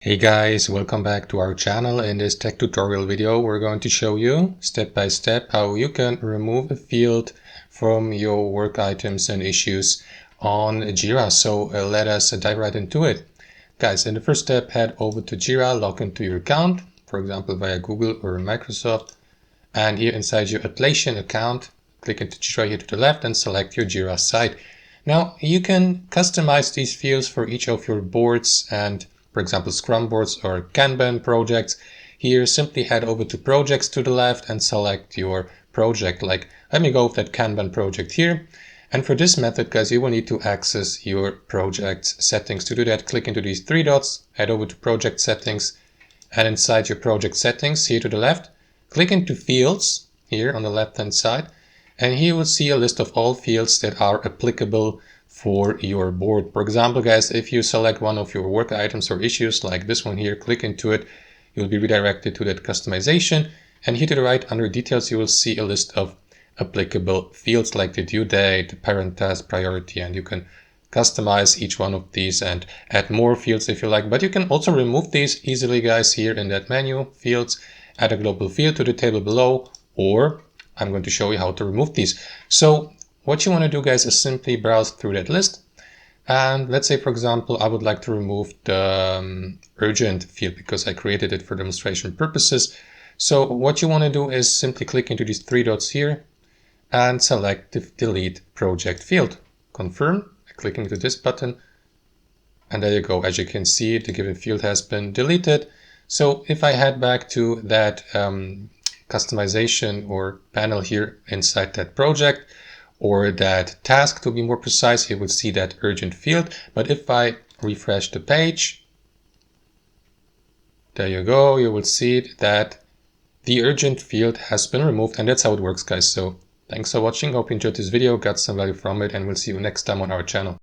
Hey guys, welcome back to our channel. In this tech tutorial video, we're going to show you step by step how you can remove a field from your work items and issues on Jira. So let us dive right into it. Guys, in the first step, head over to Jira, log into your account, for example, via Google or Microsoft. And here inside your Atlassian account, click into Jira here to the left and select your Jira site. Now you can customize these fields for each of your boards and, for example, Scrum boards or Kanban projects. Here simply head over to projects to the left and select your project. Like, let me go with that Kanban project here. And for this method, guys, you will need to access your project settings. To do that, click into these three dots, head over to project settings, and inside your project settings here to the left, click into fields here on the left hand side. And here you will see a list of all fields that are applicable for your board. For example, guys, if you select one of your work items or issues like this one here, click into it, you'll be redirected to that customization. And here to the right under details, you will see a list of applicable fields like the due date, the parent task, priority, and you can customize each one of these and add more fields if you like. But you can also remove these easily, guys, here in that menu, fields, add a global field to the table below, or I'm going to show you how to remove these. So what you want to do, guys, is simply browse through that list. And let's say, for example, I would like to remove the urgent field because I created it for demonstration purposes. So what you want to do is simply click into these three dots here and select the delete project field. Confirm, clicking to this button. And there you go. As you can see, the given field has been deleted. So if I head back to that customization or panel here inside that project, or that task to be more precise, you will see that urgent field. But if I refresh the page, there you go, you will see that the urgent field has been removed, and that's how it works, guys. So thanks for watching. Hope you enjoyed this video, got some value from it, and we'll see you next time on our channel.